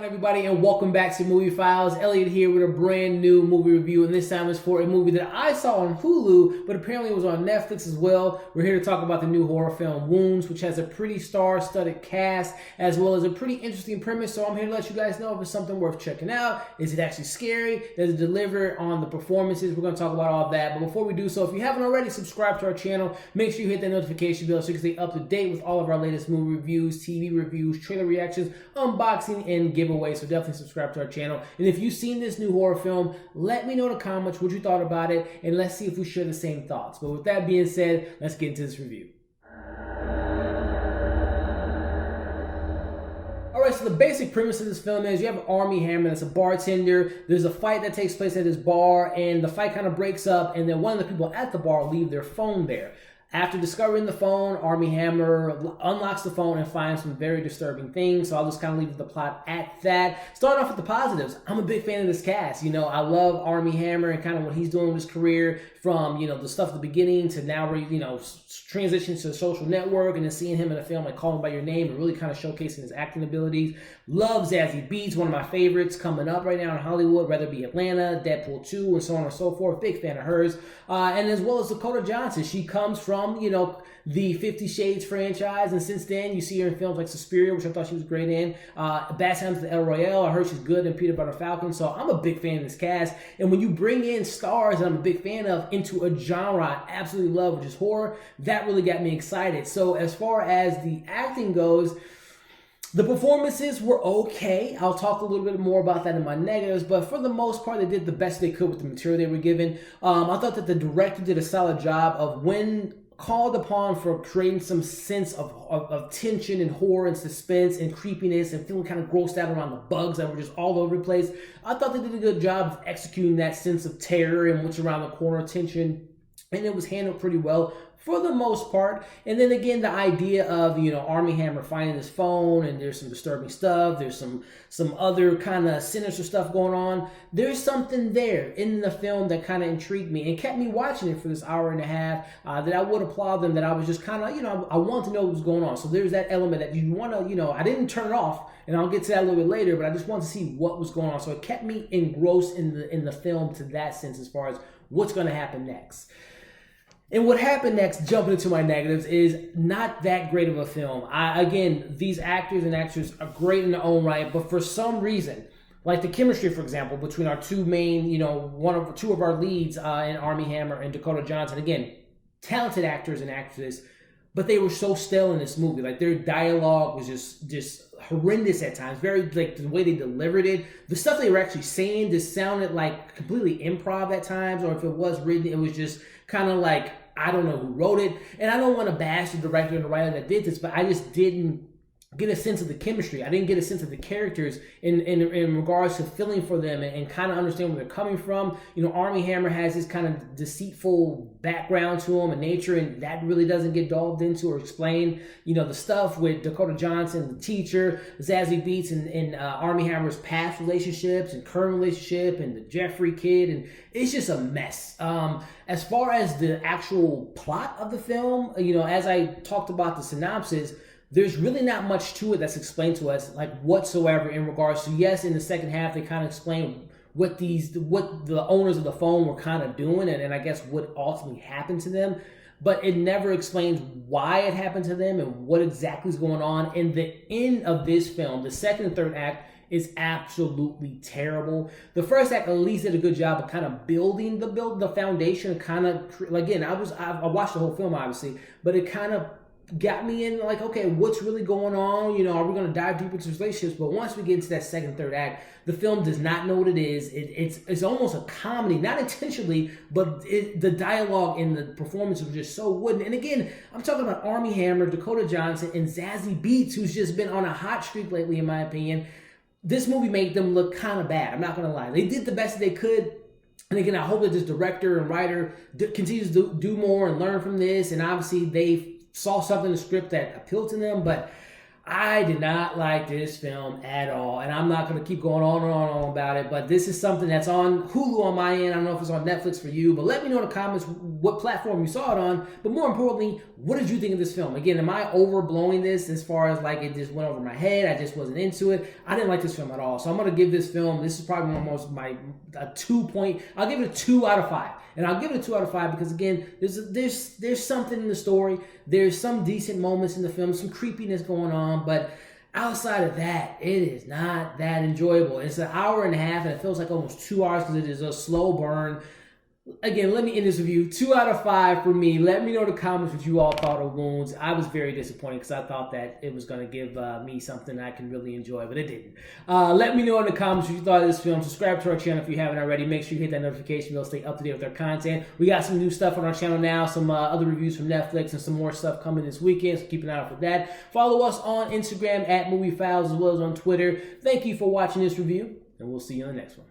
everybody, and welcome back to Movie Files. Elliot here with a brand new movie review, and this time it's for a movie that I saw on Hulu, but apparently it was on Netflix as well. We're here to talk about the new horror film Wounds, which has a pretty star-studded cast, as well as a pretty interesting premise, so I'm here to let you guys know if it's something worth checking out. Is it actually scary? Does it deliver on the performances? We're going to talk about all that, but before we do so, if you haven't already subscribed to our channel, make sure you hit that notification bell so you can stay up to date with all of our latest movie reviews, TV reviews, trailer reactions, unboxing, and giveaways. So definitely subscribe to our channel. And if you've seen this new horror film, let me know in the comments what you thought about it, and let's see if we share the same thoughts. But with that being said, let's get into this review. Alright, so the basic premise of this film is you have Armie Hammer that's a bartender. There's a fight that takes place at his bar, and the fight kind of breaks up, and then one of the people at the bar leave their phone there. After discovering the phone, Armie Hammer unlocks the phone and finds some very disturbing things, so I'll just kind of leave the plot at that. Starting off with the positives, I'm a big fan of this cast. You know, I love Armie Hammer and kind of what he's doing with his career, from, you know, the stuff at the beginning to now where, you know, transitions to the Social Network, and then seeing him in a film like Call Me By Your Name and really kind of showcasing his acting abilities. Love Zazie Beetz, one of my favorites coming up right now in Hollywood, whether it be Atlanta, Deadpool 2, and so on and so forth. Big fan of hers. And as well as Dakota Johnson. She comes from, you know, the 50 Shades franchise, and since then you see her in films like Suspiria, which I thought she was great in. Bad Times at El Royale, I heard she's good in Peanut Butter Falcon, so I'm a big fan of this cast. And when you bring in stars that I'm a big fan of into a genre I absolutely love, which is horror, that really got me excited. So as far as the acting goes, the performances were okay. I'll talk a little bit more about that in my negatives, but for the most part, they did the best they could with the material they were given. I thought that the director did a solid job of, when called upon, for creating some sense of tension and horror and suspense and creepiness and feeling kind of grossed out around the bugs that were just all over the place. I thought they did a good job of executing that sense of terror and what's around the corner tension, and it was handled pretty well for the most part. And then again, the idea of, you know, Armie Hammer finding his phone, and there's some disturbing stuff, there's some other kind of sinister stuff going on. There's something there in the film that kind of intrigued me and kept me watching it for this hour and a half, that I would applaud them, that I was just kind of, you know, I want to know what was going on. So there's that element that you want to, you know, I didn't turn it off, and I'll get to that a little bit later, but I just wanted to see what was going on. So it kept me engrossed in the film to that sense, as far as what's going to happen next. And what happened next, jumping into my negatives, is not that great of a film. Again, these actors and actresses are great in their own right, but for some reason, like the chemistry, for example, between our two main, you know, two of our leads in Armie Hammer and Dakota Johnson, again, talented actors and actresses, but they were so stale in this movie. Like, their dialogue was just horrendous at times. Very, like, the way they delivered it, the stuff they were actually saying just sounded like completely improv at times, or if it was written, it was just kind of like, I don't know who wrote it. And I don't want to bash the director and the writer that did this, but I just didn't get a sense of the chemistry. I didn't get a sense of the characters in regards to feeling for them and kind of understand where they're coming from. You know, Armie Hammer has this kind of deceitful background to him and nature, and that really doesn't get delved into or explained. You know, the stuff with Dakota Johnson, the teacher, Zazie Beetz, and Armie Hammer's past relationships and current relationship, and the Jeffrey kid, and it's just a mess. As far as the actual plot of the film, you know, as I talked about the synopsis, there's really not much to it that's explained to us, like, whatsoever, in regards to, yes, in the second half, they kind of explain what the owners of the phone were kind of doing, and I guess what ultimately happened to them, but it never explains why it happened to them and what exactly is going on. And the end of this film, the second and third act, is absolutely terrible. The first act at least did a good job of kind of building the foundation, kind of, again, I watched the whole film, obviously, but it kind of got me in, like, okay, what's really going on? You know, are we going to dive deeper into relationships? But once we get into that second, third act, the film does not know what it is. It's almost a comedy, not intentionally, but the dialogue and the performance was just so wooden. And again, I'm talking about Armie Hammer, Dakota Johnson, and Zazie Beetz, who's just been on a hot streak lately, in my opinion. This movie made them look kind of bad. I'm not going to lie. They did the best they could. And again, I hope that this director and writer continues to do more and learn from this. And obviously, they saw something in the script that appealed to them, but I did not like this film at all, and I'm not going to keep going on and on and on about it, but this is something that's on Hulu on my end. I don't know if it's on Netflix for you, but let me know in the comments what platform you saw it on, but more importantly, what did you think of this film? Again, am I overblowing this as far as like it just went over my head? I just wasn't into it. I didn't like this film at all, so I'm going to give this film, this is probably almost I'll give it a 2 out of 5. And I'll give it a 2 out of 5 because, again, there's something in the story. There's some decent moments in the film, some creepiness going on. But outside of that, it is not that enjoyable. It's an hour and a half, and it feels like almost 2 hours because it is a slow burn. Again, let me end this review. 2 out of 5 for me. Let me know in the comments what you all thought of Wounds. I was very disappointed because I thought that it was going to give me something I can really enjoy, but it didn't. Let me know in the comments what you thought of this film. Subscribe to our channel if you haven't already. Make sure you hit that notification bell to stay up to date with our content. We got some new stuff on our channel now, some other reviews from Netflix, and some more stuff coming this weekend, so keep an eye out for that. Follow us on Instagram at MovieFiles as well as on Twitter. Thank you for watching this review, and we'll see you in the next one.